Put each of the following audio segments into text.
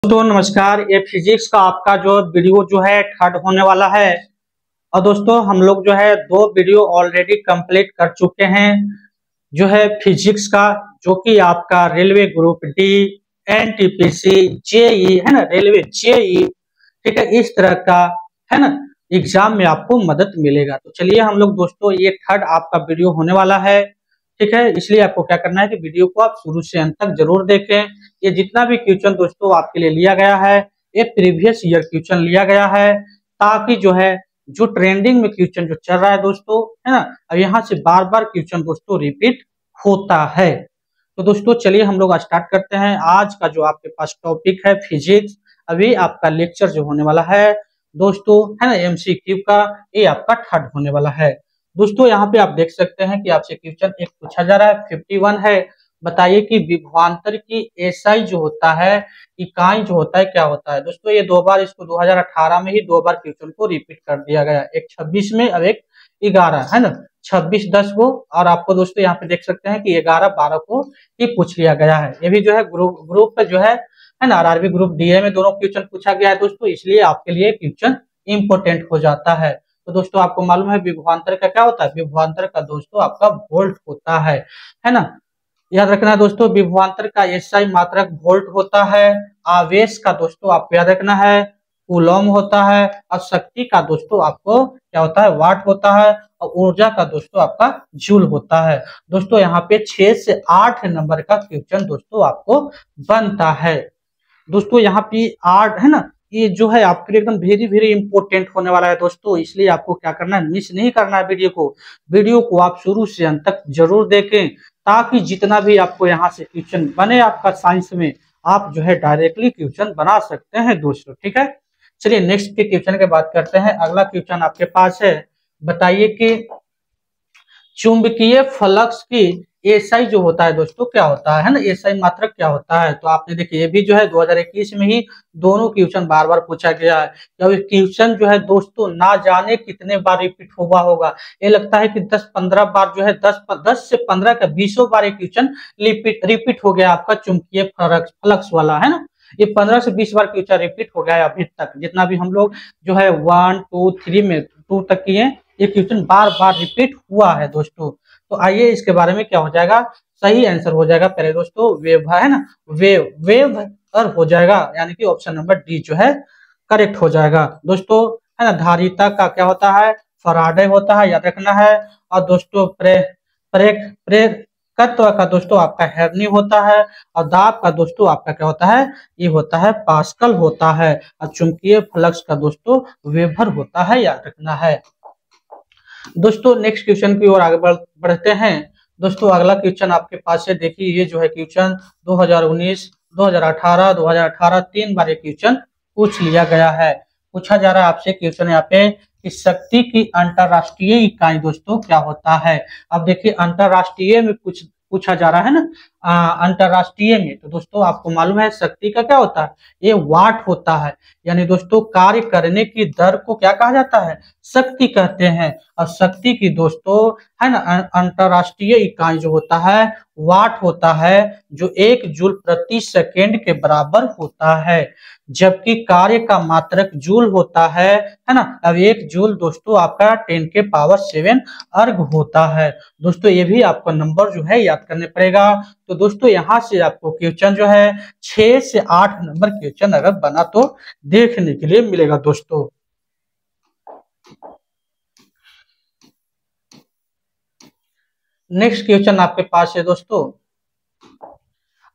दोस्तों नमस्कार। ये फिजिक्स का आपका जो वीडियो जो है थर्ड होने वाला है। और दोस्तों हम लोग जो है 2 वीडियो ऑलरेडी कंप्लीट कर चुके हैं जो है फिजिक्स का, जो कि आपका railway group D, NTPC, JE है ना, रेलवे जेई, ठीक है, इस तरह का है ना एग्जाम में आपको मदद मिलेगा। तो चलिए हम लोग दोस्तों ये थर्ड आपका वीडियो होने वाला है, ठीक है। इसलिए आपको क्या करना है कि वीडियो को आप शुरू से अंत तक जरूर देखें। ये जितना भी क्वेश्चन दोस्तों आपके लिए लिया गया है, ये प्रीवियस ईयर क्वेश्चन लिया गया है, ताकि जो है जो ट्रेंडिंग में क्वेश्चन जो चल रहा है दोस्तों, है ना, अब यहाँ से बार बार क्वेश्चन दोस्तों रिपीट होता है। तो दोस्तों चलिए हम लोग स्टार्ट करते हैं। आज का जो आपके पास टॉपिक है फिजिक्स, अभी आपका लेक्चर जो होने वाला है दोस्तों, है ना, एमसीक्यू का, ये आपका थर्ड होने वाला है। दोस्तों यहाँ पे आप देख सकते हैं कि आपसे क्वेश्चन एक पूछा जा रहा है, 51 है। बताइए कि विभवांतर की एसआई जो होता है, इकाई जो होता है, क्या होता है। दोस्तों ये 2 बार, इसको 2018 में ही 2 बार क्वेश्चन को रिपीट कर दिया गया, एक 26 में और एक 11, है ना, 26-10 को। और आपको दोस्तों यहाँ पे देख सकते हैं कि 11-12 को ही पूछ लिया गया है। ये भी जो है ग्रुप पे जो है ना, आरआरबी ग्रुप डीए में दोनों क्वेश्चन पूछा गया है दोस्तों, इसलिए आपके लिए क्वेश्चन इंपोर्टेंट हो जाता है। तो दोस्तों आपको मालूम है विभवांतर का क्या होता है। विभवांतर का दोस्तों आपका वोल्ट होता है ना, याद रखना है दोस्तों। विभवांतर का एसआई मात्रक वोल्ट होता है। आवेश का दोस्तों आपको याद रखना है कूलॉम होता है। और शक्ति का दोस्तों आपको क्या होता है, वाट होता है। और ऊर्जा का दोस्तों आपका जूल होता है। दोस्तों यहाँ पे 6 से 8 नंबर का क्वेश्चन दोस्तों आपको बनता है। दोस्तों यहाँ पे 8 है ना, ये जो है आपके लिए एकदम वेरी वेरी इंपॉर्टेंट होने वाला है दोस्तों, इसलिए आपको क्या करना है, मिस नहीं करना है वीडियो को आप शुरू से अंत तक जरूर देखें, ताकि जितना भी आपको यहाँ से क्वेश्चन बने आपका साइंस में, आप जो है डायरेक्टली क्वेश्चन बना सकते हैं दोस्तों, ठीक है। चलिए नेक्स्ट के क्वेश्चन की बात करते हैं। अगला क्वेश्चन आपके पास है, बताइए कि चुंबकीय फ्लक्स की एसआई जो होता है दोस्तों क्या होता है ना, एसआई मात्रक क्या होता है। तो आपने देखिए ये भी जो है 2021 में ही दोनों क्वेश्चन बार बार पूछा गया है। जब क्वेश्चन जो है दोस्तों ना जाने कितने बार रिपीट हुआ होगा, ये लगता है कि 10-15 बार जो है 10 से 15 का 20 बार एक क्वेश्चन रिपीट हो गया आपका चुंबकीय फ्लक्स वाला, है ना। ये 15 से 20 बार क्वेश्चन रिपीट हो गया है अभी तक, जितना भी हम लोग जो है 1, 2, 3 में 2 तक किए, ये क्वेश्चन बार बार रिपीट हुआ है दोस्तों। तो आइए इसके बारे में क्या हो जाएगा, सही आंसर हो जाएगा पहले दोस्तों वेव, है ना, वेव और हो जाएगा, यानी कि ऑप्शन नंबर डी जो है करेक्ट हो जाएगा दोस्तों, है ना। धारिता का क्या होता है, फराडे होता है, याद रखना है। और दोस्तों प्रेरकत्व का दोस्तों आपका हेर्नी होता है। और दाब का दोस्तों आपका क्या होता है, ये होता है पास्कल होता है। और चुंबकीय फ्लक्स का दोस्तों वेबर होता है, याद रखना है दोस्तों। नेक्स्ट क्वेश्चन की ओर आगे बढ़ते हैं दोस्तों। अगला क्वेश्चन आपके पास है, देखिए ये जो है क्वेश्चन 2019, 2018 3 बार ये क्वेश्चन पूछ लिया गया है। पूछा जा रहा है आपसे क्वेश्चन यहाँ पे कि शक्ति की अंतरराष्ट्रीय इकाई दोस्तों क्या होता है। अब देखिए अंतरराष्ट्रीय में पूछा जा रहा है ना, अंतरराष्ट्रीय में, तो दोस्तों आपको मालूम है शक्ति का क्या होता है, ये वाट होता है। यानी दोस्तों कार्य करने की दर को क्या कहा जाता है, शक्ति कहते हैं। और शक्ति की दोस्तों है ना अंतरराष्ट्रीय इकाई जो होता है वाट होता है, जो 1 जूल प्रति सेकेंड के बराबर होता है। जबकि कार्य का मात्रक जूल होता है ना। अब 1 जूल दोस्तों आपका 10 के पावर 7 अर्ग होता है दोस्तों। ये भी आपको नंबर जो है याद करने पड़ेगा। तो दोस्तों यहाँ से आपको क्वेश्चन जो है 6 से 8 नंबर क्वेश्चन अगर बना तो देखने के लिए मिलेगा दोस्तों। नेक्स्ट क्वेश्चन आपके पास है दोस्तों,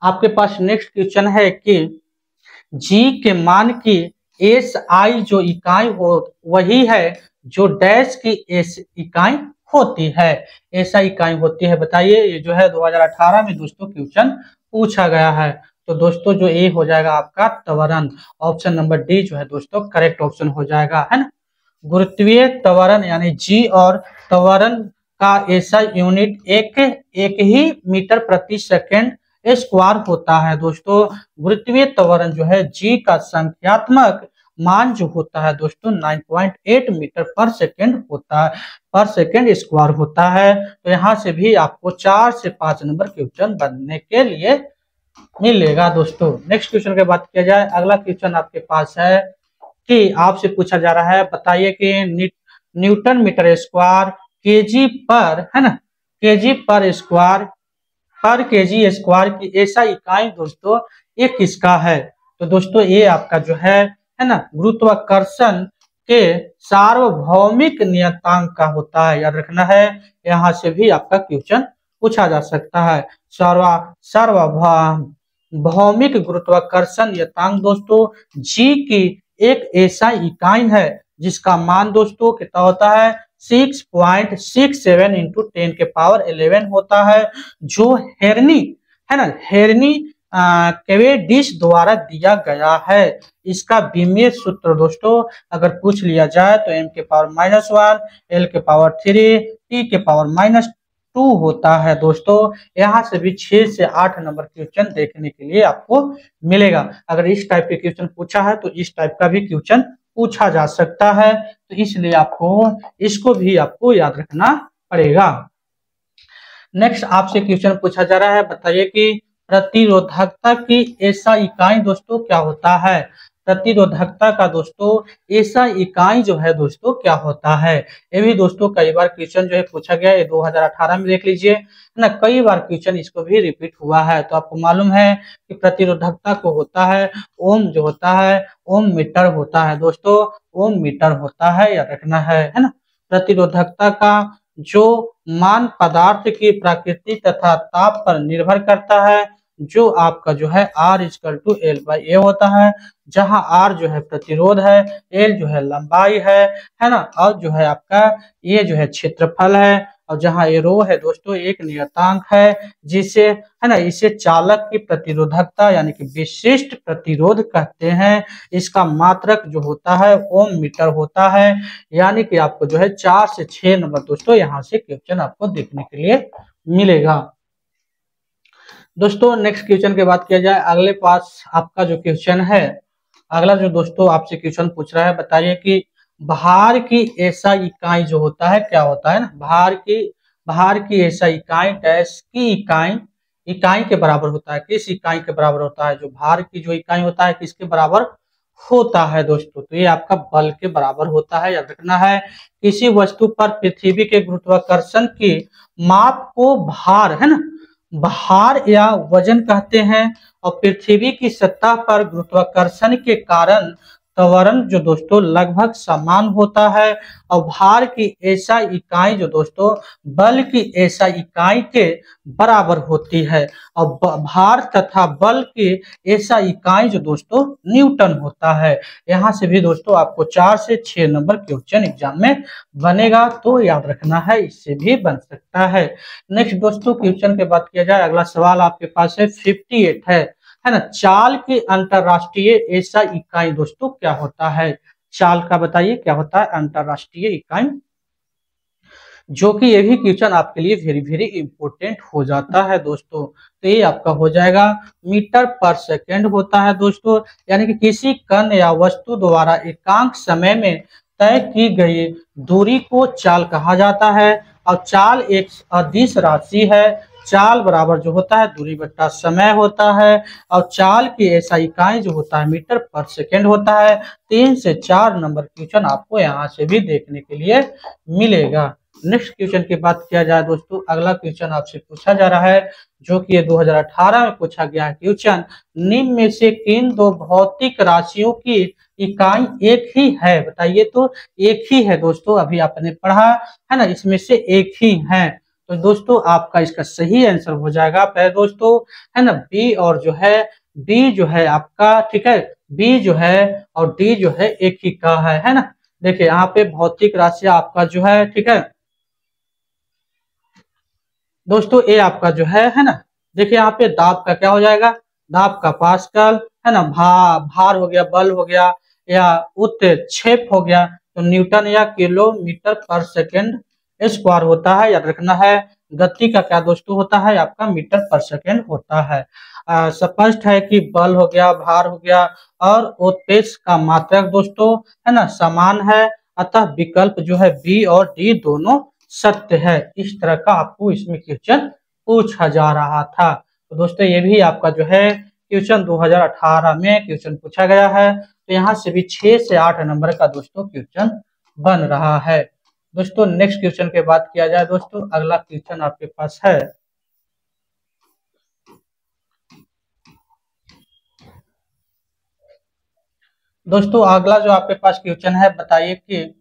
आपके पास नेक्स्ट क्वेश्चन है कि जी के मान की एस आई जो इकाई हो वही है जो डैश की एस इकाई होती है, ऐसा इकाई होती है। बताइए ये जो है 2018 में दोस्तों क्वेश्चन पूछा गया है। तो दोस्तों जो ए हो जाएगा आपका त्वरण, ऑप्शन नंबर डी जो है दोस्तों करेक्ट ऑप्शन हो जाएगा, है ना। गुरुत्वीय त्वरण यानी जी और त्वरण का ऐसा यूनिट एक ही मीटर प्रति सेकेंड स्क्वायर होता है दोस्तों। गुरुत्वीय त्वरण जो है जी का संख्यात्मक मान जो होता है दोस्तों 9.8 मीटर पर सेकेंड होता है, पर सेकेंड स्क्वायर होता है। तो यहाँ से भी आपको 4 से 5 नंबर क्वेश्चन बनने के लिए मिलेगा दोस्तों। नेक्स्ट क्वेश्चन की बात किया जाए, अगला क्वेश्चन आपके पास है कि आपसे पूछा जा रहा है, बताइए कि न्यूटन मीटर स्क्वायर केजी पर, है ना, केजी पर स्क्वायर पर केजी स्क्वायर की ऐसा इकाई दोस्तों ये किसका है। तो दोस्तों ये आपका जो है ना, गुरुत्वाकर्षण के सार्वभौमिक नियतांक का होता है, याद रखना है। यहाँ से भी आपका क्वेश्चन पूछा जा सकता है। सार्वभौमिक गुरुत्वाकर्षण नियतांक दोस्तों जी की एक ऐसा इकाई है जिसका मान दोस्तों कितना होता है, 6.67 इंटू 10 के पावर 11 होता है, जो हेरनी, है ना, हेरनी कैवेडिश द्वारा दिया गया है। इसका विमीय सूत्र दोस्तों अगर पूछ लिया जाए तो m के पावर -1, l के पावर 3, t के पावर -2 होता है दोस्तों। यहाँ से भी 6 से 8 नंबर क्वेश्चन देखने के लिए आपको मिलेगा। अगर इस टाइप के क्वेश्चन पूछा है तो इस टाइप का भी क्वेश्चन पूछा जा सकता है, तो इसलिए आपको इसको भी आपको याद रखना पड़ेगा। नेक्स्ट आपसे क्वेश्चन पूछा जा रहा है, बताइए कि प्रतिरोधकता की ऐसा इकाई दोस्तों क्या होता है। प्रतिरोधकता का दोस्तों ऐसा इकाई जो है दोस्तों क्या होता है। ये भी दोस्तों कई बार क्वेश्चन जो है पूछा गया है, 2018 में देख लीजिए, है ना, कई बार क्वेश्चन इसको भी रिपीट हुआ है। तो आपको मालूम है कि प्रतिरोधकता को होता है ओम, जो होता है ओम मीटर होता है दोस्तों, ओम मीटर होता है, याद रखना है ना। प्रतिरोधकता का जो मान पदार्थ की प्रकृति तथा ताप पर निर्भर करता है, जो आपका जो है R = L/A होता है, जहां R जो है प्रतिरोध है, L जो है लंबाई है ना, और जो है आपका ये जो है क्षेत्रफल है, और जहां ये रो है दोस्तों एक नियतांक है, जिसे, है ना, इसे चालक की प्रतिरोधकता यानी कि विशिष्ट प्रतिरोध कहते हैं। इसका मात्रक जो होता है ओम मीटर होता है, यानी कि आपको जो है 4 से 6 नंबर दोस्तों यहाँ से क्वेश्चन आपको देखने के लिए मिलेगा। दोस्तों नेक्स्ट क्वेश्चन की बात किया जाए, अगले पास आपका जो क्वेश्चन है, अगला जो दोस्तों आपसे क्वेश्चन पूछ रहा है, बताइए कि भार की ऐसा इकाई जो होता है क्या होता है ना। भार की ऐसा इकाई डैश की इकाई के बराबर होता है। किस इकाई के बराबर होता है, जो भार की जो इकाई होता है किसके बराबर होता है दोस्तों, तो ये आपका बल के बराबर होता है, याद रखना है। किसी वस्तु पर पृथ्वी के गुरुत्वाकर्षण की माप को भार, है ना, भार या वजन कहते हैं। और पृथ्वी की सतह पर गुरुत्वाकर्षण के कारण त्वरण जो दोस्तों लगभग समान होता है, और भार की ऐसा इकाई जो दोस्तों बल की ऐसा इकाई के बराबर होती है। और भार तथा बल की ऐसा इकाई जो दोस्तों न्यूटन होता है। यहाँ से भी दोस्तों आपको 4 से 6 नंबर क्वेश्चन एग्जाम में बनेगा, तो याद रखना है, इससे भी बन सकता है। नेक्स्ट दोस्तों क्वेश्चन की बात किया जाए, अगला सवाल आपके पास है 58 है ना। चाल की अंतरराष्ट्रीय ऐसा इकाई दोस्तों क्या होता है। चाल का बताइए क्या होता है अंतरराष्ट्रीय इकाई, जो कि ये भी क्वेश्चन आपके लिए वेरी वेरी इंपॉर्टेंट हो जाता है दोस्तों। तो ये आपका हो जाएगा मीटर पर सेकेंड होता है दोस्तों, यानी कि किसी कण या वस्तु द्वारा एकांक समय में तय की गई दूरी को चाल कहा जाता है। और चाल एक अदिश राशि है। चाल बराबर जो होता है दूरी बट्टा समय होता है, और चाल की ऐसा इकाई जो होता है मीटर पर सेकेंड होता है। 3 से 4 नंबर क्वेश्चन आपको यहाँ से भी देखने के लिए मिलेगा। नेक्स्ट क्वेश्चन की बात किया जाए दोस्तों, अगला क्वेश्चन आपसे पूछा जा रहा है, जो कि 2018 में पूछा गया है क्वेश्चन, निम्न में से किन दो भौतिक राशियों की इकाई एक ही है। बताइए तो एक ही है दोस्तों, अभी आपने पढ़ा है ना, इसमें से एक ही है। तो दोस्तों आपका इसका सही आंसर हो जाएगा पहले दोस्तों, है ना, बी, और जो है बी जो है आपका, ठीक है, बी जो है और डी जो है एक ही का है ना। देखिए यहाँ पे भौतिक राशि आपका जो है, ठीक है दोस्तों, ये आपका जो है ना, देखिए यहाँ पे दाब का क्या हो जाएगा, दाब का पास्कल, है ना, भार हो गया, बल हो गया, या उत्क्षेप हो गया, तो न्यूटन या किलोमीटर पर सेकेंड स्क्वायर होता है, याद रखना है। गति का क्या दोस्तों होता है आपका मीटर पर सेकेंड होता है। स्पष्ट है कि बल हो गया, भार हो गया, और उत्प्रेरक का मात्रक दोस्तों, है ना, समान है। अतः विकल्प जो है बी और डी दोनों सत्य है। इस तरह का आपको इसमें क्वेश्चन पूछा जा रहा था। तो दोस्तों ये भी आपका जो है क्वेश्चन 2018 में क्वेश्चन पूछा गया है। तो यहाँ से भी 6 से 8 नंबर का दोस्तों क्वेश्चन बन रहा है। दोस्तों नेक्स्ट क्वेश्चन के बात किया जाए दोस्तों, अगला क्वेश्चन आपके पास है। दोस्तों अगला जो आपके पास क्वेश्चन है, बताइए कि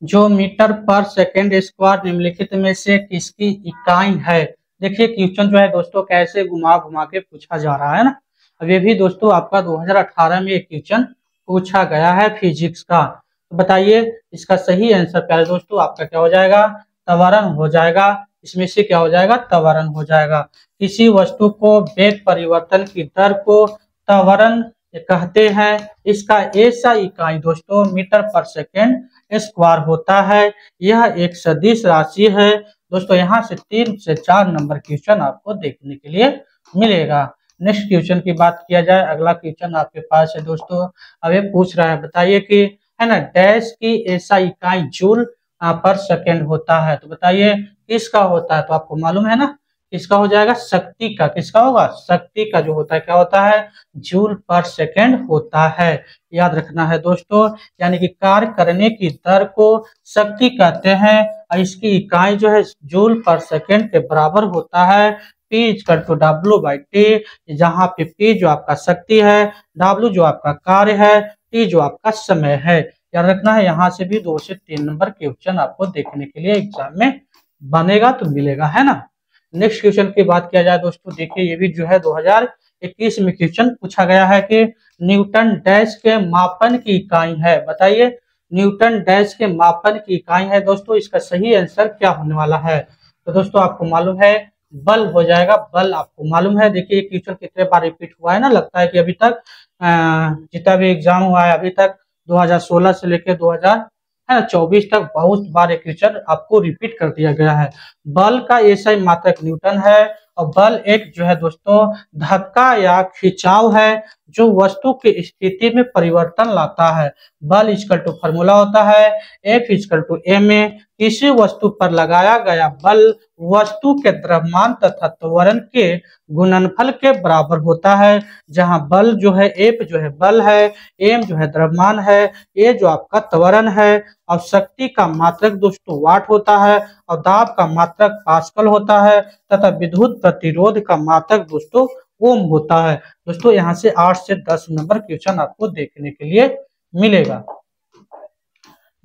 जो मीटर पर सेकेंड स्क्वायर निम्नलिखित में से किसकी इकाई है। देखिए क्वेश्चन जो है दोस्तों कैसे घुमा घुमा के पूछा जा रहा है ना। अब ये भी दोस्तों आपका 2018 में एक क्वेश्चन पूछा गया है फिजिक्स का। तो बताइए इसका सही आंसर क्या है दोस्तों, आपका क्या हो जाएगा, त्वरण हो जाएगा। इसमें से क्या हो जाएगा, त्वरण हो जाएगा। किसी वस्तु को वेग परिवर्तन की दर को त्वरण कहते हैं। इसका ऐसा इकाई दोस्तों मीटर पर सेकेंड स्क्वायर होता है। यह एक सदिश राशि है दोस्तों। यहाँ से 3 से 4 नंबर क्वेश्चन आपको देखने के लिए मिलेगा। नेक्स्ट क्वेश्चन की बात किया जाए, अगला क्वेश्चन आपके पास है दोस्तों। अब ये पूछ रहा है, बताइए कि है ना डैश की ऐसा इकाई जूल पर सेकेंड होता है। तो बताइए किसका होता है, तो आपको मालूम है ना किसका हो जाएगा, शक्ति का। किसका होगा, शक्ति का जो होता है क्या होता है, जूल पर सेकेंड होता है। याद रखना है दोस्तों, यानी कि कार्य करने की दर को शक्ति कहते हैं और इसकी इकाई जो है जूल पर सेकेंड के बराबर होता है। P इक्वल टू W/T, जहाँ पे P जो आपका शक्ति है, W जो आपका कार्य है, T जो आपका समय है। याद रखना है, यहाँ से भी 2 से 3 नंबर क्वेश्चन आपको देखने के लिए एग्जाम में बनेगा तो मिलेगा, है ना। नेक्स्ट क्वेश्चन की बात किया जाए दोस्तों, देखिए ये भी जो है 2021 में क्वेश्चन पूछा गया है कि न्यूटन डैश के मापन की इकाई है। बताइए न्यूटन डैश के मापन की इकाई है दोस्तों, इसका सही आंसर क्या होने वाला है। तो दोस्तों आपको मालूम है बल हो जाएगा, बल आपको मालूम है। देखिए क्वेश्चन कितने बार रिपीट हुआ है ना, लगता है कि अभी तक जितना भी एग्जाम हुआ है अभी तक 2016 से लेकर 2024 तक बहुत बार एक क्वेश्चन आपको रिपीट कर दिया गया है। बल का ऐसा ही मात्रक न्यूटन है और बल एक जो है दोस्तों धक्का या खिंचाव है जो वस्तु की स्थिति में परिवर्तन लाता है। बल इक्वल टू फॉर्मूला होता है F इक्वल टू ma। किसी वस्तु पर लगाया गया बल वस्तु के द्रव्यमान तथा त्वरण के गुणनफल के बराबर होता है, जहां बल जो है F जो है बल है, m जो है द्रव्यमान है, a जो आपका त्वरण है और शक्ति का मात्रक दोस्तों वाट होता है और दाब का मात्रक पास्कल होता है तथा विद्युत प्रतिरोध का मात्रक दोस्तों ओम होता है। दोस्तों यहाँ से 8 से 10 नंबर क्वेश्चन आपको देखने के लिए मिलेगा।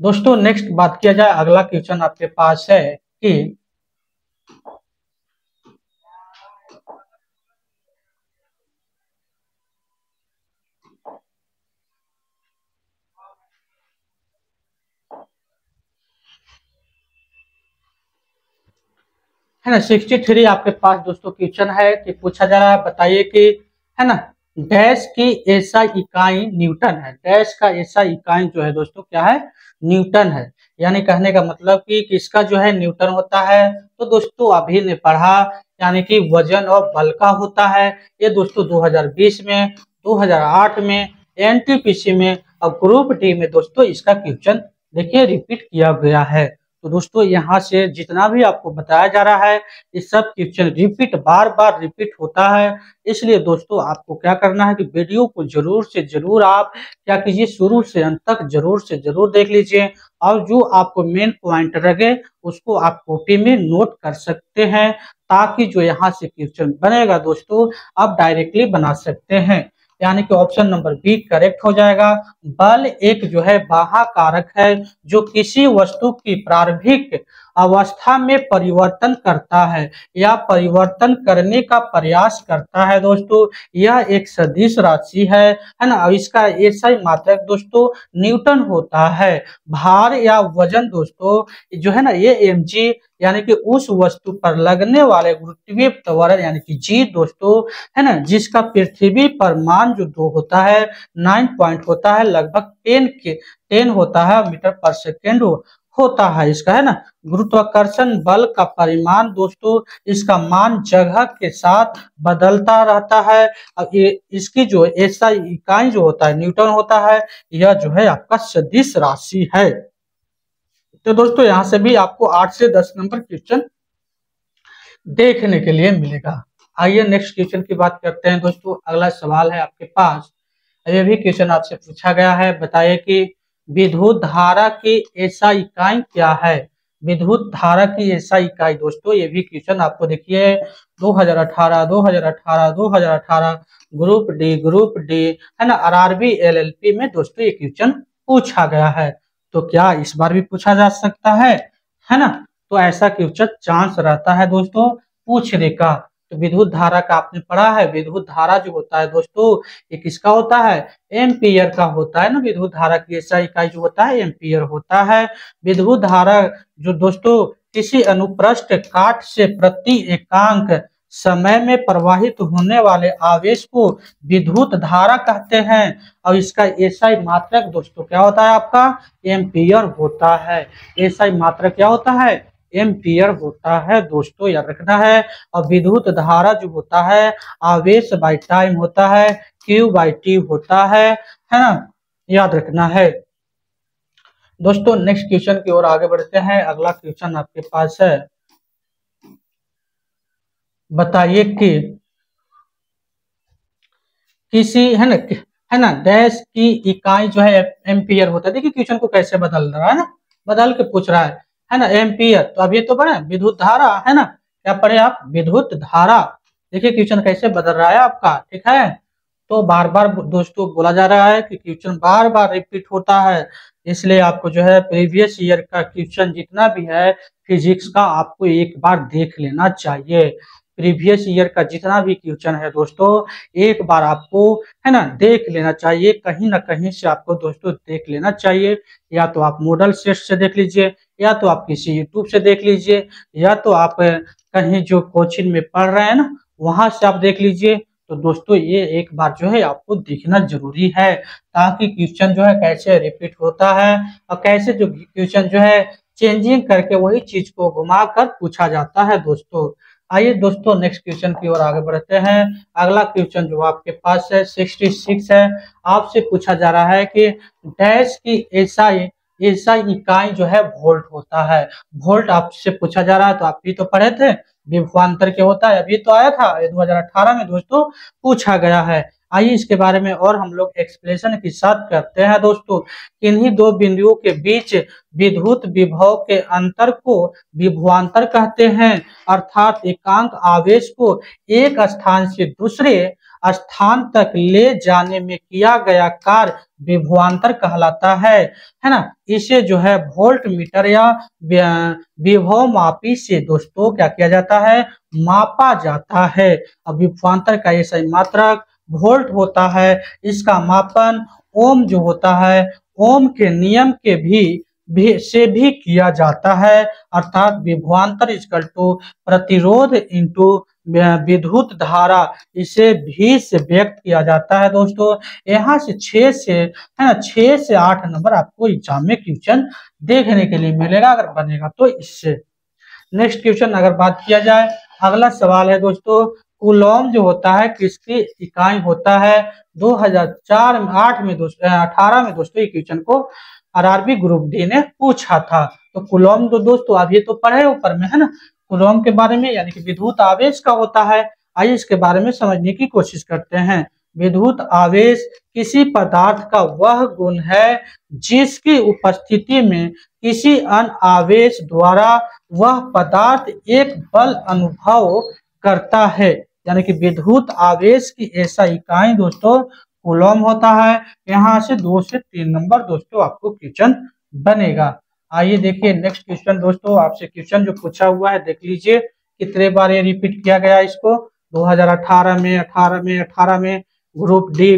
दोस्तों नेक्स्ट बात किया जाए, अगला क्वेश्चन आपके पास है कि है ना 63 आपके पास दोस्तों क्वेश्चन है कि पूछा जा रहा है, बताइए कि है ना डैश की ऐसा इकाई न्यूटन है। डैश का ऐसा इकाई जो है दोस्तों क्या है, न्यूटन है। यानी कहने का मतलब कि किसका जो है न्यूटन होता है, तो दोस्तों अभी ने पढ़ा यानी कि वजन और बल का होता है। ये दोस्तों 2020 में, 2008 में, NTPC में और ग्रुप डी में दोस्तों इसका क्वेश्चन देखिए रिपीट किया गया है। तो दोस्तों यहाँ से जितना भी आपको बताया जा रहा है ये सब क्वेश्चन रिपीट बार बार रिपीट होता है। इसलिए दोस्तों आपको क्या करना है कि वीडियो को जरूर से जरूर आप क्या कीजिए, शुरू से अंत तक जरूर से जरूर देख लीजिए और जो आपको मेन पॉइंट लगे उसको आप कॉपी में नोट कर सकते हैं, ताकि जो यहाँ से क्वेश्चन बनेगा दोस्तों आप डायरेक्टली बना सकते हैं। यानी कि ऑप्शन नंबर बी करेक्ट हो जाएगा। बल एक जो है बाह्य कारक है जो किसी वस्तु की प्रारंभिक अवस्था में परिवर्तन करता है या परिवर्तन करने का प्रयास करता है। दोस्तों यह एक सदिश राशि है ना, इसका ऐसा ही मात्रक दोस्तों न्यूटन होता है। भार या वजन दोस्तों जो है ना ये mg यानी कि उस वस्तु पर लगने वाले गुरुत्वीय त्वरण यानी कि g दोस्तों है ना, जिसका पृथ्वी पर मान जो 2 होता है 9 पॉइंट होता है, लगभग 10 होता है मीटर पर सेकेंड होता है इसका, है ना। गुरुत्वाकर्षण बल का परिमाण दोस्तों इसका मान जगह के साथ बदलता रहता है। अब ये इसकी जो ऐसा इकाई जो होता है न्यूटन होता है, यह जो है आपका सदिश राशि है। तो दोस्तों यहाँ से भी आपको 8 से 10 नंबर क्वेश्चन देखने के लिए मिलेगा। आइए नेक्स्ट क्वेश्चन की बात करते हैं दोस्तों। अगला सवाल है आपके पास, ये भी क्वेश्चन आपसे पूछा गया है। बताइए कि विद्युत धारा की ऐसा इकाई क्या है। विद्युत धारा की ऐसा इकाई दोस्तों, ये भी क्वेश्चन आपको देखिए 2018 ग्रुप डी है ना, आरआरबी एलएलपी में दोस्तों ये क्वेश्चन पूछा गया है। तो क्या इस बार भी पूछा जा सकता है ना। तो ऐसा क्वेश्चन चांस रहता है दोस्तों पूछने का। तो विद्युत धारा का आपने पढ़ा है, विद्युत धारा जो होता है दोस्तों ये किसका होता है, एम्पियर का होता है ना। विद्युत धारा की ऐसा इकाई जो होता है एम्पियर होता है। विद्युत धारा जो दोस्तों किसी अनुप्रस्थ काट से प्रति एकांक समय में प्रवाहित होने वाले आवेश को विद्युत धारा कहते हैं। और इसका एसआई मात्रक दोस्तों क्या होता है आपका, एम्पियर होता है। एसआई मात्रक क्या होता है, एम्पियर होता है दोस्तों, याद रखना है। और विद्युत धारा जो होता है आवेश बाई टाइम होता है, क्यू बाई टी होता है ना, याद रखना है दोस्तों। नेक्स्ट क्वेश्चन की ओर आगे बढ़ते हैं। अगला क्वेश्चन आपके पास है, बताइए कि किसी है ना डैश की इकाई जो है एम्पियर होता है। देखिए क्वेश्चन को कैसे बदल रहा है ना, बदल के पूछ रहा है ना एम्पियर। तो अब ये तो पढ़े विद्युत धारा है ना, क्या पढ़े आप, विद्युत धारा। देखिए क्वेश्चन कैसे बदल रहा है आपका, ठीक है। तो बार बार दोस्तों बोला जा रहा है कि क्वेश्चन बार बार रिपीट होता है, इसलिए आपको जो है प्रीवियस ईयर का क्वेश्चन जितना भी है फिजिक्स का आपको एक बार देख लेना चाहिए। प्रीवियस ईयर का जितना भी क्वेश्चन है दोस्तों एक बार आपको है ना देख लेना चाहिए, कहीं ना कहीं से आपको दोस्तों देख लेना चाहिए। या तो आप मॉडल सेट से देख लीजिए, या तो आप किसी यूट्यूब से देख लीजिए, या तो आप कहीं जो कोचिंग में पढ़ रहे हैं ना वहां से आप देख लीजिए। तो दोस्तों ये एक बार जो है आपको देखना जरूरी है, ताकि क्वेश्चन जो है कैसे रिपीट होता है और कैसे जो क्वेश्चन जो है चेंजिंग करके वही चीज को घुमा कर पूछा जाता है दोस्तों। आइए दोस्तों नेक्स्ट क्वेश्चन की ओर आगे बढ़ते हैं। अगला क्वेश्चन जो आपके पास है 66 है। आपसे पूछा जा रहा है कि डैश की ऐसा इकाई जो है वोल्ट होता है। वोल्ट आपसे पूछा जा रहा है, तो आप भी तो पढ़े थे विभवांतर क्या होता है, अभी तो आया था 2018 में दोस्तों पूछा गया है। आइए इसके बारे में और हम लोग एक्सप्लेनेशन के साथ करते हैं दोस्तों। किन्हीं दो बिंदुओं के बीच विद्युत विभव के अंतर को विभवांतर कहते हैं, अर्थात एकांक आवेश को एक स्थान से दूसरे स्थान तक ले जाने में किया गया कार्य विभवांतर कहलाता है ना। इसे जो है वोल्ट मीटर या विभव मापी से दोस्तों क्या किया जाता है, मापा जाता है। अब विभवांतर का ऐसा मात्रक वोल्ट होता है। इसका मापन ओम जो होता है ओम के नियम के से भी किया जाता है, अर्थात विभवांतर इक्वल टू प्रतिरोध इंटू विद्युत धारा, इसे भी से व्यक्त किया जाता है दोस्तों। यहाँ से 6 से है ना 6 से 8 नंबर आपको एग्जाम में क्वेश्चन देखने के लिए मिलेगा अगर बनेगा तो इससे। नेक्स्ट क्वेश्चन अगर बात किया जाए, अगला सवाल है दोस्तों, कूलॉम जो होता है किसकी इकाई होता है। 2008 में दोस्तों 18 में दोस्तों ये क्वेश्चन को आरआरबी ग्रुप डी ने पूछा था। तो कूलॉम जो दोस्तों आप ये तो पढ़े ऊपर में है ना कूलॉम के बारे में, यानी कि विद्युत आवेश का होता है। आइए इसके बारे में समझने की कोशिश करते हैं। विद्युत आवेश किसी पदार्थ का वह गुण है जिसकी उपस्थिति में किसी अन्य आवेश द्वारा वह पदार्थ एक बल अनुभव करता है। यानी कि विद्युत आवेश की ऐसा इकाई दोस्तों कूलॉम होता है। यहाँ से 2 से 3 नंबर दोस्तों आपको क्वेश्चन बनेगा। आइए देखिए नेक्स्ट क्वेश्चन दोस्तों, आपसे क्वेश्चन जो पूछा हुआ है देख लीजिए कितने बार ये रिपीट किया गया इसको। 2018 में 18 में ग्रुप डी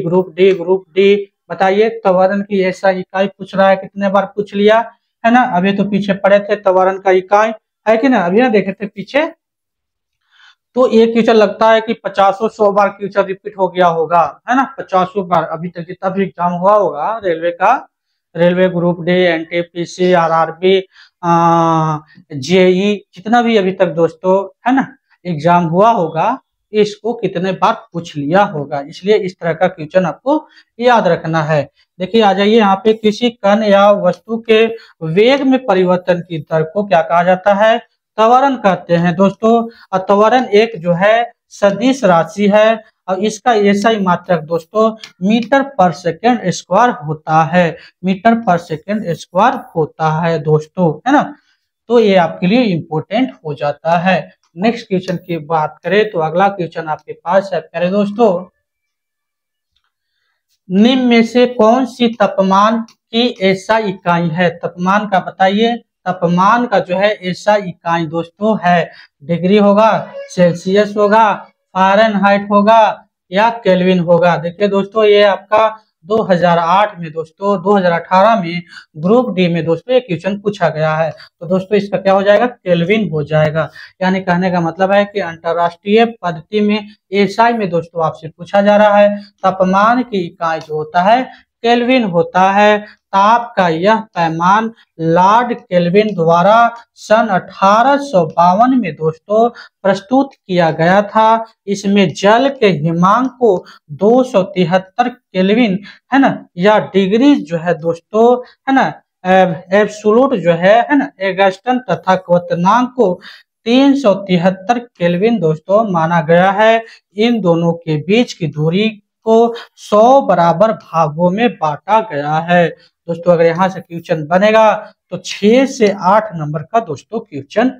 बताइए त्वरण की ऐसा इकाई पूछ रहा है, कितने बार पूछ लिया है ना। अभी तो पीछे पढ़े थे त्वरण का इकाई है कि ना, अभी ना देखे थे पीछे। तो एक क्वेश्चन लगता है कि 50-100 बार क्वेश्चन रिपीट हो गया होगा है ना, 50 बार अभी तक जितना भी एग्जाम हुआ होगा रेलवे का, railway group D, NTPC, RRB, JE, जितना भी अभी तक दोस्तों है ना एग्जाम हुआ होगा इसको कितने बार पूछ लिया होगा। इसलिए इस तरह का क्वेश्चन आपको याद रखना है। देखिए आ जाइए यहाँ पे, किसी कण या वस्तु के वेग में परिवर्तन की दर को क्या कहा जाता है, त्वरण कहते हैं दोस्तों। और त्वरण एक जो है सदिश राशि है और इसका एसआई मात्रक दोस्तों मीटर पर सेकेंड स्क्वायर होता है, मीटर पर सेकेंड स्क्वायर होता है दोस्तों, है ना। तो ये आपके लिए इंपॉर्टेंट हो जाता है। नेक्स्ट क्वेश्चन की बात करें तो अगला क्वेश्चन आपके पास है प्यारे दोस्तों, निम्न में से कौन सी तापमान की ऐसा इकाई है, तापमान का बताइए। तापमान का जो है ऐसा इकाई दोस्तों है डिग्री होगा, सेल्सियस होगा, फ़ारेनहाइट होगा या केल्विन होगा। देखिए दोस्तों ये आपका 2008 में दोस्तों 2018 में ग्रुप डी में दोस्तों ये क्वेश्चन पूछा गया है। तो दोस्तों इसका क्या हो जाएगा, केल्विन हो जाएगा। यानी कहने का मतलब है कि अंतरराष्ट्रीय पद्धति में एसआई में दोस्तों आपसे पूछा जा रहा है तापमान की इकाई जो होता है केल्विन होता है। ताप का यह पैमान लॉर्ड केल्विन द्वारा सन 1852 में दोस्तों प्रस्तुत किया गया था। इसमें जल के हिमांक को 273 केल्विन है ना या डिग्री जो है दोस्तों है ना एब्सोल्यूट जो है ना एगस्टन तथा क्वथनांक को 373 केल्विन दोस्तों माना गया है। इन दोनों के बीच की दूरी को 100 बराबर भागों में बांटा गया है। दोस्तों अगर यहाँ से क्वेश्चन बनेगा तो 6 से 8 नंबर का दोस्तों क्वेश्चन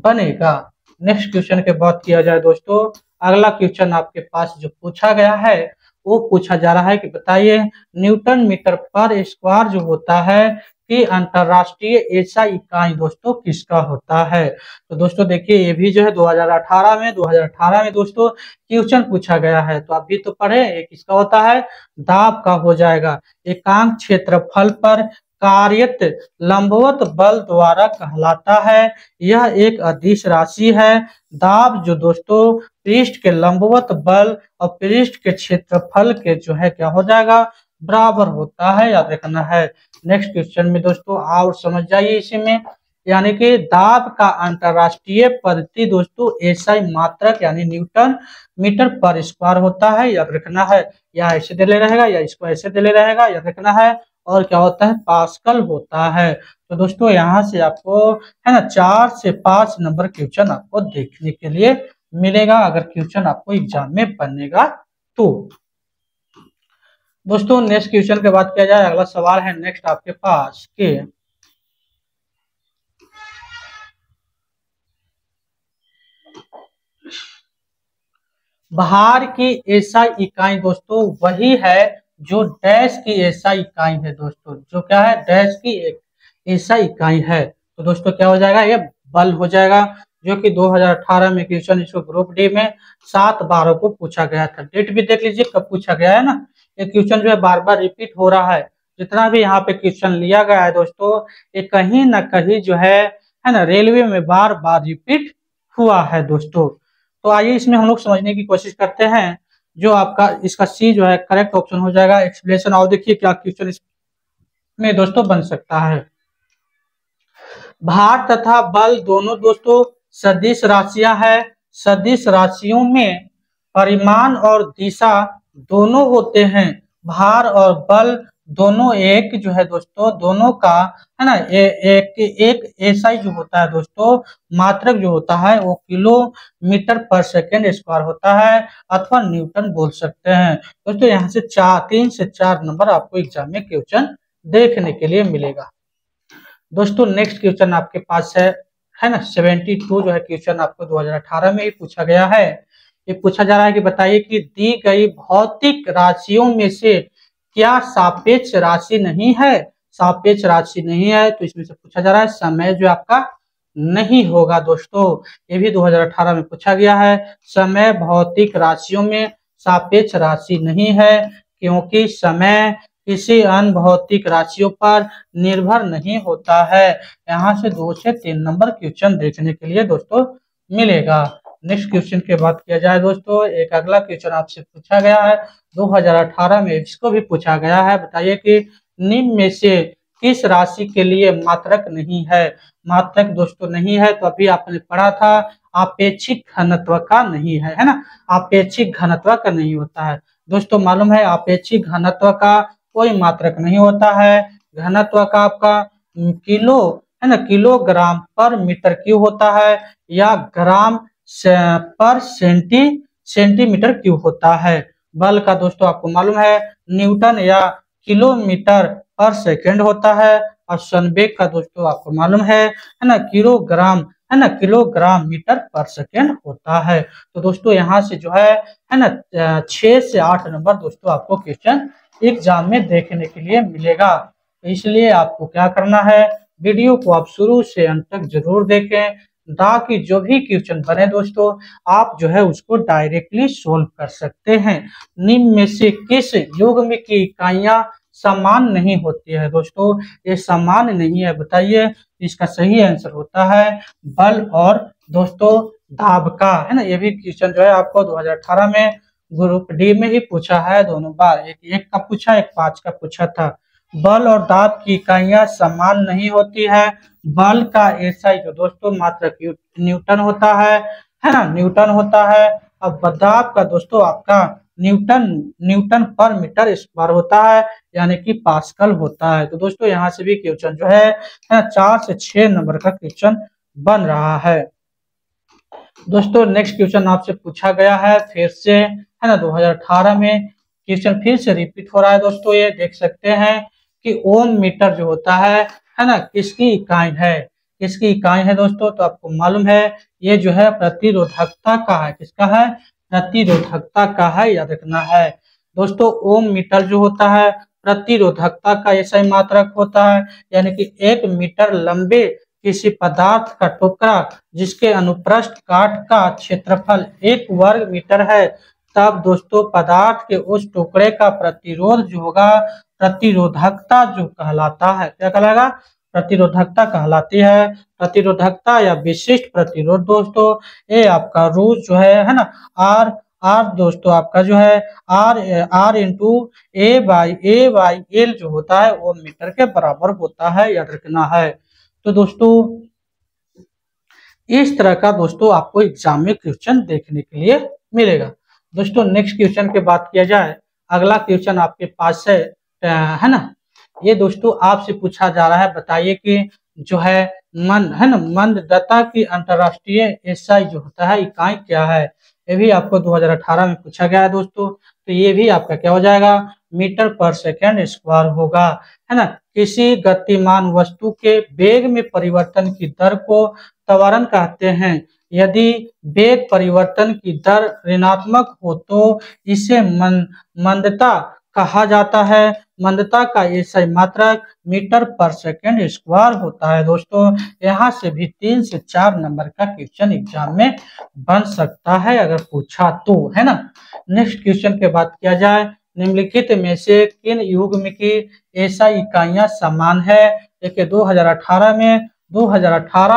बनेगा। नेक्स्ट क्वेश्चन के बात किया जाए दोस्तों, अगला क्वेश्चन आपके पास जो पूछा गया है वो पूछा जा रहा है कि बताइए न्यूटन मीटर पर स्क्वायर जो होता है कि अंतरराष्ट्रीय ऐसा इकाई दोस्तों किसका होता है। तो दोस्तों देखिए ये भी जो है 2018 में दोस्तों क्वेश्चन पूछा गया है। तो आप भी तो पढ़े ये किसका होता है, दाब का हो जाएगा। एकांक क्षेत्रफल पर कार्यत लंबवत बल द्वारा कहलाता है। यह एक अदिश राशि है। दाब जो दोस्तों पृष्ठ के लंबवत बल और पृष्ठ के क्षेत्रफल के जो है क्या हो जाएगा, बराबर होता है, याद रखना है। नेक्स्ट क्वेश्चन में दोस्तों और समझ जाइए इसी में, यानी कि दाब का अंतरराष्ट्रीय पद्धति दोस्तों एसआई मात्रक यानी न्यूटन मीटर पर स्क्वायर होता है, याद रखना है। या ऐसे दे ले रहेगा या इसको ऐसे दे ले रहेगा, याद रखना है। और क्या होता है, पास्कल होता है। तो दोस्तों यहाँ से आपको है ना 4 से 5 नंबर क्वेश्चन आपको देखने के लिए मिलेगा अगर क्वेश्चन आपको एग्जाम में बनेगा तो। दोस्तों नेक्स्ट क्वेश्चन के बात किया जाए, अगला सवाल है नेक्स्ट आपके पास के भार की ऐसा इकाई दोस्तों वही है जो डैश की ऐसा इकाई है दोस्तों, जो क्या है डैश की एक ऐसा इकाई है। तो दोस्तों क्या हो जाएगा, ये बल हो जाएगा, जो कि 2018 में क्वेश्चन इसको ग्रुप डी में 7/12 को पूछा गया था। डेट भी देख लीजिए कब पूछा गया है ना। ये क्वेश्चन जो है बार बार रिपीट हो रहा है। जितना भी यहाँ पे क्वेश्चन लिया गया है दोस्तों ये कहीं ना कहीं जो है ना रेलवे में बार बार रिपीट हुआ है दोस्तों। तो आइए इसमें हम लोग समझने की कोशिश करते हैं। जो आपका इसका सी जो है करेक्ट ऑप्शन हो जाएगा एक्सप्लेनेशन। और देखिए क्या क्वेश्चन इसमें दोस्तों बन सकता है। भार तथा बल दोनों दोस्तों सदिश राशियां हैं। सदिश राशियों में परिमाण और दिशा दोनों होते हैं। भार और बल दोनों एक जो है दोस्तों दोनों का है ना एक एसआई जो होता है दोस्तों मात्रक जो होता है वो किलोमीटर पर सेकेंड स्क्वायर होता है अथवा न्यूटन बोल सकते हैं दोस्तों। यहाँ से 3 से 4 नंबर आपको एग्जाम में क्वेश्चन देखने के लिए मिलेगा। दोस्तों नेक्स्ट क्वेश्चन आपके पास है ना 72 जो है क्वेश्चन आपको 2018 में ही पूछा गया है। ये पूछा जा रहा है कि बताइए कि दी गई भौतिक राशियों में से क्या सापेक्ष राशि नहीं है। सापेक्ष राशि नहीं है तो इसमें से पूछा जा रहा है समय जो आपका नहीं होगा दोस्तों। ये भी 2018 में पूछा गया है। समय भौतिक राशियों में सापेक्ष राशि नहीं है क्योंकि समय किसी अन्य भौतिक राशियों पर निर्भर नहीं होता है। यहाँ से 2 से 3 नंबर क्वेश्चन देखने के लिए दोस्तों मिलेगा। नेक्स्ट क्वेश्चन की बात किया जाए दोस्तों, एक अगला क्वेश्चन आपसे पूछा गया है 2018 में, इसको भी पूछा गया है। बताइए कि निम्न में से किस राशि के लिए मात्रक नहीं है। मात्रक दोस्तों नहीं है तो अभी आपने पढ़ा था आपेक्षिक घनत्व का नहीं है ना। आपेक्षिक घनत्व का नहीं होता है दोस्तों। मालूम है आपेक्षिक घनत्व का कोई मात्रक नहीं होता है। घनत्व का आपका किलो है ना किलोग्राम पर मीटर क्यूब होता है या ग्राम पर सेंटीमीटर क्यूब होता है। बल का दोस्तों आपको मालूम है न्यूटन या किलोमीटर पर सेकंड होता है। और संवेग का दोस्तों आपको मालूम है ना, किलोग्राम, है ना, किलोग्राम मीटर पर सेकंड होता है। तो दोस्तों यहाँ से जो है ना 6 से 8 नंबर दोस्तों आपको क्वेश्चन एग्जाम में देखने के लिए मिलेगा। तो इसलिए आपको क्या करना है, वीडियो को आप शुरू से अंत तक जरूर देखें, ताकि जो भी क्वेश्चन बने दोस्तों आप जो है उसको डायरेक्टली सोल्व कर सकते हैं। निम्न में से किस युग्म की इकाइयां समान नहीं होती है दोस्तों? ये समान नहीं है, बताइए। इसका सही आंसर होता है बल और दोस्तों दाब का, है ना। ये भी क्वेश्चन जो है आपको 2018 में ग्रुप डी में ही पूछा है, दोनों बार, एक का पूछा, एक 5 का पूछा था। बल और दाब की इकाइयां समान नहीं होती है। बल का एसआई जो दोस्तों मात्रक न्यूटन होता है ना, न्यूटन होता है। अब दाब का दोस्तों आपका न्यूटन पर मीटर स्क्वायर होता है, यानी कि पास्कल होता है। तो दोस्तों यहाँ से भी क्वेश्चन जो है 4 से 6 नंबर का क्वेश्चन बन रहा है। दोस्तों नेक्स्ट क्वेश्चन आपसे पूछा गया है फिर से, है ना, 2018 में क्वेश्चन फिर से रिपीट हो रहा है दोस्तों। ये देख सकते हैं कि ओम मीटर जो होता है ना, किसकी इकाई है? किसकी इकाई है दोस्तों? तो आपको मालूम है ये जो है प्रतिरोधकता का है। किसका है? प्रतिरोधकता का है, याद रखना है दोस्तों। ओम मीटर जो होता है प्रतिरोधकता का ऐसा मात्रक होता है, यानी कि 1 मीटर लंबे किसी पदार्थ का टुकड़ा जिसके अनुप्रस्थ काट का क्षेत्रफल 1 वर्ग मीटर है, तब दोस्तों पदार्थ के उस टुकड़े का प्रतिरोध जो होगा प्रतिरोधकता जो कहलाता है। क्या कहलाएगा? प्रतिरोधकता कहलाती है। प्रतिरोधकता या विशिष्ट प्रतिरोध दोस्तों ये आपका रूट जो है ना, आर दोस्तों आपका जो है R into A by L जो होता है वो मीटर के बराबर होता है, याद रखना है। तो दोस्तों इस तरह का दोस्तों आपको एग्जाम में क्वेश्चन देखने के लिए मिलेगा। दोस्तों नेक्स्ट क्वेश्चन की बात किया जाए, अगला क्वेश्चन आपके पास है ना, ये दोस्तों आपसे पूछा जा रहा है, बताइए कि जो है मंदता की अंतरराष्ट्रीय एसआई जो होता है इकाई क्या है? ये भी आपको 2018 में पूछा गया है दोस्तों। तो ये भी आपका क्या हो जाएगा? मीटर पर सेकंड स्क्वायर होगा, है ना। किसी गतिमान वस्तु के वेग में परिवर्तन की दर को त्वरण कहते हैं। यदि वेग परिवर्तन की दर ऋणात्मक हो तो इसे मंदता कहा जाता है। मंदता का एसआई मात्रक मीटर पर सेकंड स्क्वायर होता है दोस्तों। यहाँ से भी 3 से 4 नंबर का क्वेश्चन एग्जाम में बन सकता है अगर पूछा तो, है ना। नेक्स्ट क्वेश्चन के बात किया जाए, निम्नलिखित में से किन युग्म की एसआई इकाइयां समान है? देखिए 2018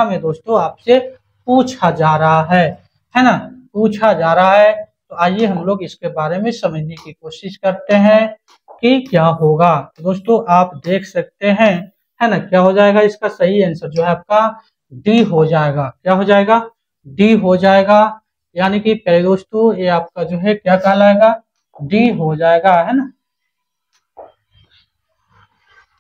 में दोस्तों आपसे पूछा जा रहा है ना, पूछा जा रहा है। तो आइए हम लोग इसके बारे में समझने की कोशिश करते हैं कि क्या होगा। तो दोस्तों आप देख सकते हैं, है ना, क्या हो जाएगा? इसका सही आंसर जो है आपका डी हो जाएगा। क्या हो जाएगा? डी हो जाएगा। यानी कि पहले दोस्तों ये आपका जो है क्या कहलाएगा? डी हो जाएगा, है ना।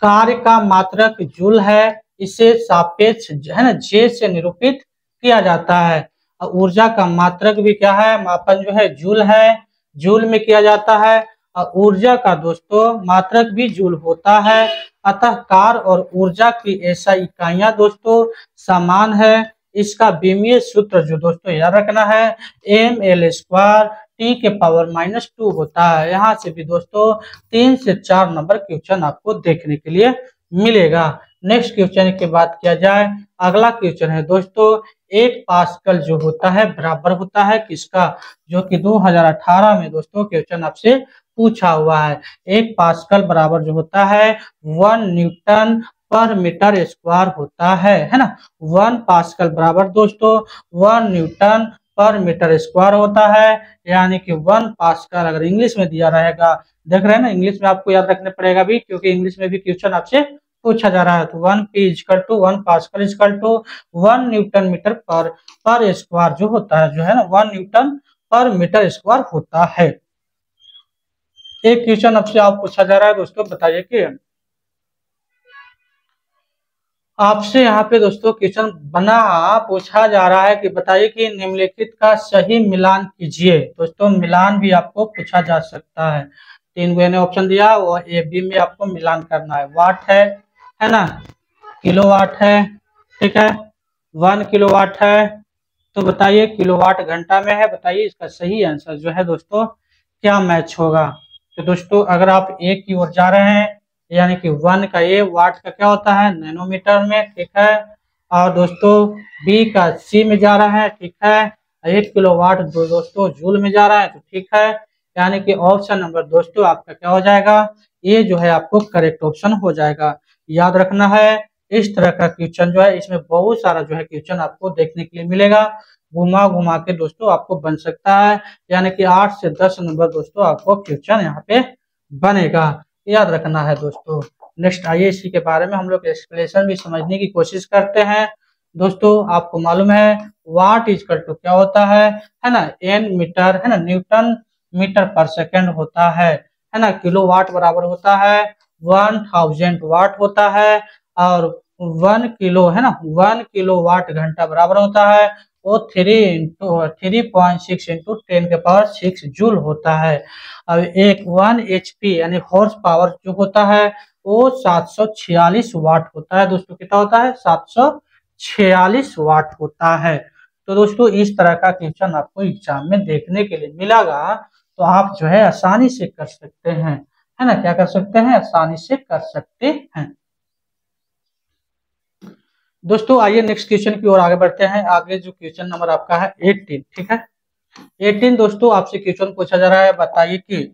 कार्य का मात्रक जूल है, इसे सापेक्ष है ना जे से निरूपित किया जाता है। और ऊर्जा का मात्रक भी क्या है? मापन जो है जूल है, जूल में किया जाता है। और ऊर्जा का दोस्तों मात्रक भी जूल होता है। अतः कार्य और ऊर्जा की ऐसा इकाइयां दोस्तों समान है। इसका विमीय सूत्र जो दोस्तों याद रखना है ml स्क्वायर टी के पावर -2 होता है। यहाँ से भी दोस्तों 3 से 4 नंबर क्वेश्चन आपको देखने के लिए मिलेगा। नेक्स्ट क्वेश्चन की बात किया जाए, अगला क्वेश्चन है दोस्तों 1 पास्कल जो होता है बराबर होता है किसका? जो कि 2018 में दोस्तों क्वेश्चन आपसे पूछा हुआ है। 1 पास्कल बराबर जो होता है 1 न्यूटन पर मीटर स्क्वायर होता है ना। 1 पास्कल बराबर दोस्तों 1 न्यूटन पर मीटर स्क्वायर होता है। यानी कि 1 पास्कल अगर इंग्लिश में दिया रहेगा, देख रहे हैं ना, इंग्लिश में आपको याद रखने पड़ेगा भी, क्योंकि इंग्लिश में भी क्वेश्चन आपसे पूछा जा रहा है। तो 1 P equal to 1 pascal equal to 1 newton metre per square जो होता है, जो है ना 1 न्यूटन पर मीटर स्क्वायर होता है। एक क्वेश्चन आपसे आप पूछा जा रहा है दोस्तों, बताइए कि आपसे यहाँ पे दोस्तों क्वेश्चन बना पूछा जा रहा है कि बताइए कि निम्नलिखित का सही मिलान कीजिए। दोस्तों मिलान भी आपको पूछा जा सकता है। तीन मैंने ऑप्शन दिया और ए बी में आपको मिलान करना है। वाट है ना, किलोवाट है, ठीक है, 1 किलोवाट है। तो बताइए किलोवाट घंटा में है, बताइए इसका सही आंसर जो है दोस्तों क्या मैच होगा। तो दोस्तों अगर आप ए की ओर जा रहे हैं यानी कि 1 का ए, वाट का क्या होता है नैनोमीटर में, ठीक है, और दोस्तों बी का सी में जा रहा है, ठीक है, 1 किलोवाट दोस्तों जूल में जा रहा है, तो ठीक है, यानी कि ऑप्शन नंबर दोस्तों आपका क्या हो जाएगा, ये जो है आपको करेक्ट ऑप्शन हो जाएगा। याद रखना है इस तरह का क्वेश्चन जो है इसमें बहुत सारा जो है क्वेश्चन आपको देखने के लिए मिलेगा, घुमा घुमा के दोस्तों आपको बन सकता है, यानी कि 8 से 10 नंबर दोस्तों आपको क्वेश्चन यहाँ पे बनेगा, याद रखना है दोस्तों। नेक्स्ट आइए इसी के बारे में हम लोग एक्सप्लेनेशन भी समझने की कोशिश करते हैं। दोस्तों आपको मालूम है वाट इजकल टू क्या होता है ना, एन मीटर, है ना, न्यूटन मीटर पर सेकेंड होता है ना, किलो वाट बराबर होता है 1000 वाट होता है, और 1 किलो है ना 1 किलो वाट घंटा बराबर होता है वो 3.6 इंटू 10 के पावर 6 जूल होता है। अब एक 1 HP यानी हॉर्स पावर जो होता है वो 746 वाट होता है। दोस्तों कितना होता है 746 वाट होता है। तो दोस्तों इस तरह का क्वेश्चन आपको एग्जाम में देखने के लिए मिलेगा, तो आप जो है आसानी से कर सकते हैं, है ना, क्या कर सकते हैं, आसानी से कर सकते हैं। दोस्तों आइए नेक्स्ट क्वेश्चन की ओर आगे बढ़ते हैं। आगे जो क्वेश्चन नंबर आपका है 18, ठीक है, 18 दोस्तों आपसे क्वेश्चन पूछा जा रहा है, बताइए कि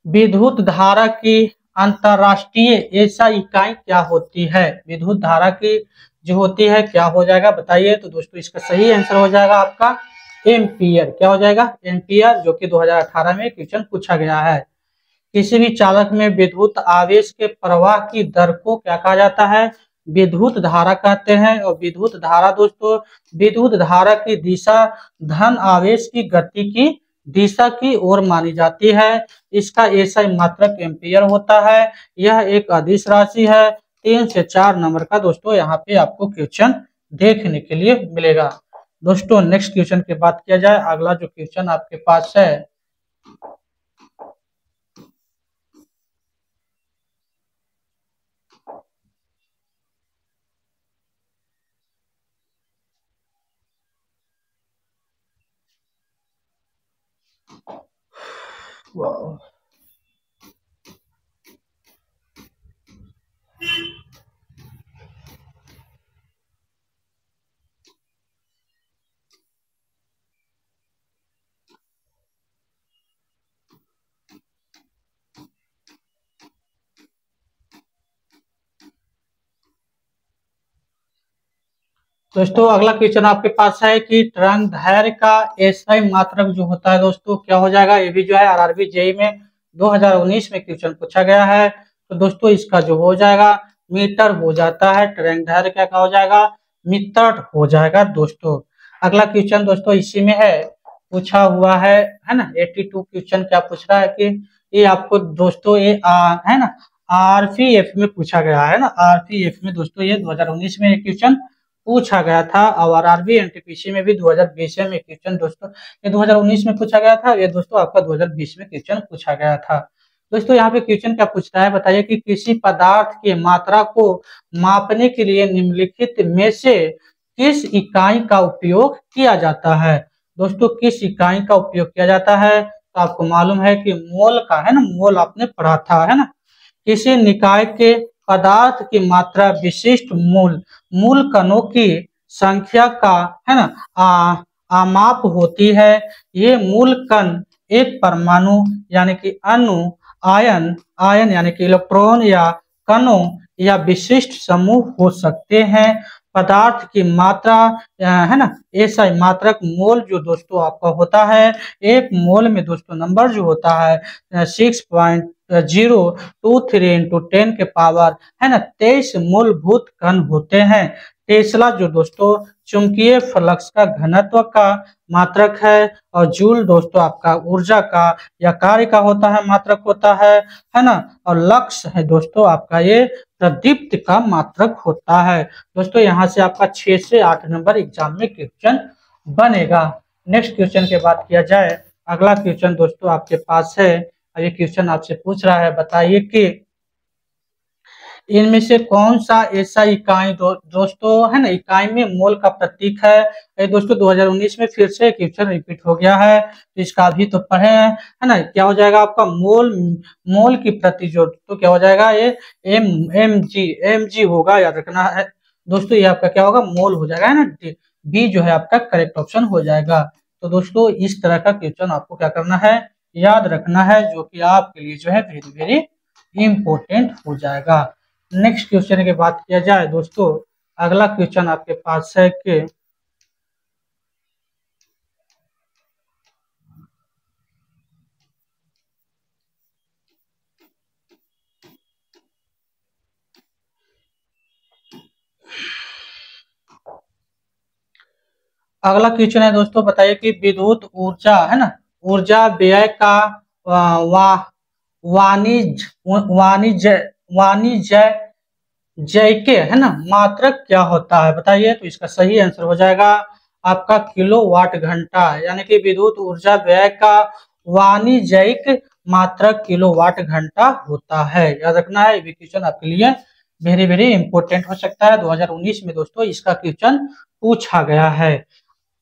विद्युत धारा की अंतरराष्ट्रीय ऐसा इकाई क्या होती है। विद्युत धारा की जो होती है क्या हो जाएगा बताइए। तो दोस्तों इसका सही आंसर हो जाएगा आपका एम्पियर। क्या हो जाएगा एम्पियर, जो कि 2018 में क्वेश्चन पूछा गया है। किसी भी चालक में विद्युत आवेश के प्रवाह की दर को क्या कहा जाता है, विद्युत धारा कहते हैं। और विद्युत धारा दोस्तों विद्युत धारा की दिशा धन आवेश की गति की दिशा की ओर मानी जाती है। इसका एसआई मात्रक एम्पियर होता है। यह एक अदिश राशि है। 3 से 4 नंबर का दोस्तों यहाँ पे आपको क्वेश्चन देखने के लिए मिलेगा। दोस्तों नेक्स्ट क्वेश्चन की बात किया जाए, अगला जो क्वेश्चन आपके पास है दोस्तों अगला क्वेश्चन आपके पास है कि तरंगदैर्घ्य का एसआई मात्रक जो होता है दोस्तों क्या हो जाएगा। ये भी जो है आरआरबी जेई में 2019 में क्वेश्चन पूछा गया है। तो दोस्तों इसका जो हो जाएगा मीटर हो जाता है, तरंगदैर्घ्य क्या हो जाएगा मीटर हो जाएगा। दोस्तों अगला क्वेश्चन दोस्तों इसी में है, पूछा हुआ है ना 82 क्वेश्चन क्या पूछ रहा है कि ये आपको दोस्तों ये है ना आरपीएफ में पूछा गया है ना, आरपीएफ में दोस्तों ये 2019 में एक क्वेश्चन पूछा गया था, और आरबी एनटीपीसी में भी 2020 में क्वेश्चन दोस्तों ये 2019 में पूछा गया था, ये दोस्तों आपका 2020 में क्वेश्चन पूछा गया था। दोस्तों यहाँ पे क्वेश्चन क्या पूछता है बताइए कि किसी पदार्थ की मात्रा को मापने के लिए निम्नलिखित में से किस इकाई का उपयोग किया जाता है। दोस्तों किस इकाई का उपयोग किया जाता है, तो आपको मालूम है कि मोल का, है ना, मोल आपने पढ़ा था, है ना। किसी निकाय के पदार्थ की मात्रा विशिष्ट मूल कणों की संख्या का, है ना, आमाप होती है। ये मूल कण एक परमाणु यानी कि अणु, आयन यानी कि इलेक्ट्रॉन या कणों या विशिष्ट समूह हो सकते हैं। पदार्थ की मात्रा है ना एसआई मात्रक मोल जो दोस्तों आपका होता है, एक मोल में दोस्तों नंबर जो होता है 6.023 इंटू 10 के पावर, है ना, 23 मूलभूत कण होते हैं। टेस्ला जो दोस्तों चुंबकीय फ्लक्स का घनत्व का मात्रक है, और जूल दोस्तों आपका ऊर्जा का या कार्य का होता है, मात्रक होता है ना। और लक्स है दोस्तों आपका ये प्रदीप्त का मात्रक होता है। दोस्तों यहाँ से आपका 6 से 8 नंबर एग्जाम में क्वेश्चन बनेगा। नेक्स्ट क्वेश्चन की बात किया जाए, अगला क्वेश्चन दोस्तों आपके पास है। ये क्वेश्चन आपसे पूछ रहा है, बताइए कि इनमें से कौन सा ऐसा इकाई दोस्तों है ना, इकाई में मोल का प्रतीक है। ये दोस्तों 2019 में फिर से क्वेश्चन रिपीट हो गया है, तो इसका भी तो पढ़े हैं, है ना। क्या हो जाएगा आपका मोल, मोल की प्रति जो, तो क्या हो जाएगा ये एम जी होगा, याद रखना है दोस्तों। ये आपका क्या होगा, मोल हो जाएगा, है ना। बी जो है आपका करेक्ट ऑप्शन हो जाएगा। तो दोस्तों इस तरह का क्वेश्चन आपको क्या करना है, याद रखना है, जो कि आपके लिए जो है वेरी वेरी इंपॉर्टेंट हो जाएगा। नेक्स्ट क्वेश्चन की बात किया जाए दोस्तों, अगला क्वेश्चन आपके पास है कि अगला क्वेश्चन है दोस्तों, बताइए कि विद्युत ऊर्जा है ना, ऊर्जा व्यय का वाणिज्य वाणिज्य वाणिज्य जय के है ना मात्रक क्या होता है, बताइए। तो इसका सही आंसर हो जाएगा आपका किलोवाट घंटा, यानी कि विद्युत ऊर्जा व्यय का वाणिज्यिक मात्रक किलोवाट घंटा होता है। याद रखना है, ये क्वेश्चन आपके लिए वेरी वेरी इंपॉर्टेंट हो सकता है। 2019 में दोस्तों इसका क्वेश्चन पूछा गया है।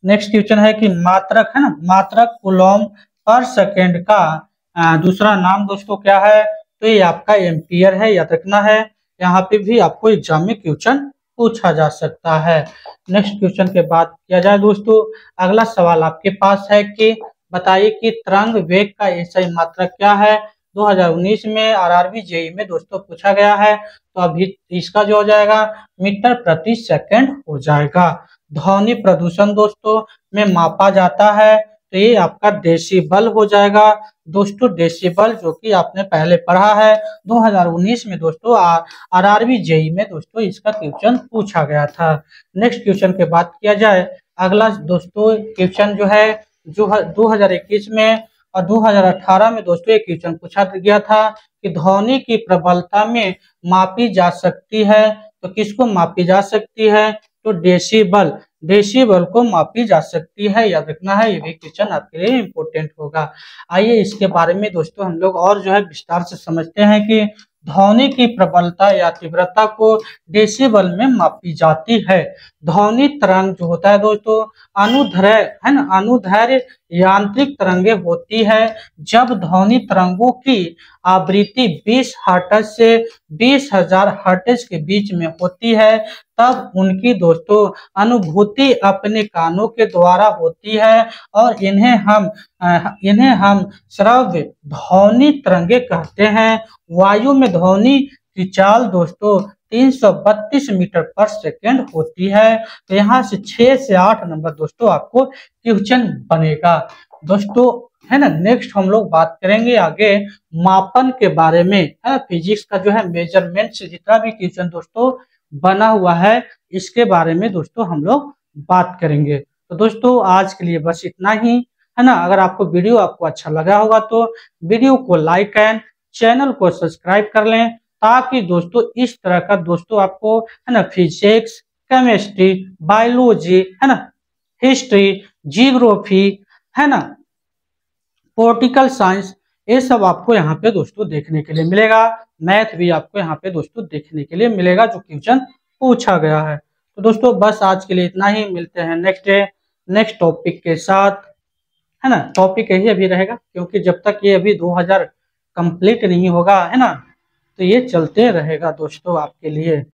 नेक्स्ट क्वेश्चन है कि मात्रक है ना, मात्रक कूलॉम पर सेकेंड का दूसरा नाम दोस्तों क्या है, तो ये आपका एम्पियर है, याद रखना है। यहाँ पे भी आपको एग्जाम में क्वेश्चन पूछा जा सकता है। नेक्स्ट क्वेश्चन के बाद किया जाए दोस्तों, अगला सवाल आपके पास है कि बताइए कि तरंग वेग का एसआई मात्रक क्या है। 2019 में आरआरबी जेई में दोस्तों पूछा गया है, तो अभी इसका जो हो जाएगा मीटर प्रति सेकंड हो जाएगा। ध्वनि प्रदूषण दोस्तों में मापा जाता है, तो ये आपका डेसिबल हो जाएगा दोस्तों। डेसिबल जो कि आपने पहले पढ़ा है 2019 में दोस्तों आरआरबी जेई में दोस्तों इसका क्वेश्चन पूछा गया था। नेक्स्ट क्वेश्चन के बात किया जाए, अगला दोस्तों क्वेश्चन जो है जो 2021 में और 2018 में दोस्तों एक क्वेश्चन पूछा गया था कि ध्वनि की प्रबलता में मापी जा सकती है, तो किसको मापी जा सकती है, तो डेसिबल, डेसिबल को मापी जा सकती है। याद रखना है, ये भी क्वेश्चन आपके लिए इंपॉर्टेंट होगा। आइए इसके बारे में दोस्तों हम लोग और जो है विस्तार से समझते हैं कि ध्वनि की प्रबलता या तीव्रता को डेसिबल में मापी जाती है। ध्वनि तरंग जो होता है दोस्तों अनुदैर्घ्य है ना, अनुदैर्घ्य यांत्रिक तरंगे होती है। जब ध्वनि तरंगों की आवृत्ति 20 हर्ट्ज से 20,000 हर्ट्ज के बीच में होती है, तब उनकी दोस्तों अनुभूति अपने कानों के द्वारा होती है, और इन्हें हम श्रव्य ध्वनि तरंगे कहते हैं। वायु में ध्वनि की चाल दोस्तों 332 मीटर पर सेकेंड होती है। तो यहाँ से 6 से 8 नंबर दोस्तों आपको क्वेश्चन बनेगा दोस्तों, है ना। नेक्स्ट हम लोग बात करेंगे आगे मापन के बारे में, है फिजिक्स का जो है मेजरमेंट से जितना भी क्वेश्चन दोस्तों बना हुआ है इसके बारे में दोस्तों हम लोग बात करेंगे। तो दोस्तों आज के लिए बस इतना ही, है ना। अगर आपको वीडियो आपको अच्छा लगा होगा तो वीडियो को लाइक एंड चैनल को सब्सक्राइब कर लें, ताकि दोस्तों इस तरह का दोस्तों आपको है ना फिजिक्स, केमिस्ट्री, बायोलॉजी, है ना, हिस्ट्री, जियोग्राफी, है ना, पॉलिटिकल साइंस, ये सब आपको यहाँ पे दोस्तों देखने के लिए मिलेगा। मैथ भी आपको यहाँ पे दोस्तों देखने के लिए मिलेगा जो क्वेश्चन पूछा गया है। तो दोस्तों बस आज के लिए इतना ही, मिलते हैं नेक्स्ट डे नेक्स्ट टॉपिक के साथ, है ना। टॉपिक यही अभी रहेगा क्योंकि जब तक ये अभी 2000 कंप्लीट नहीं होगा, है ना, तो ये चलते रहेगा दोस्तों आपके लिए।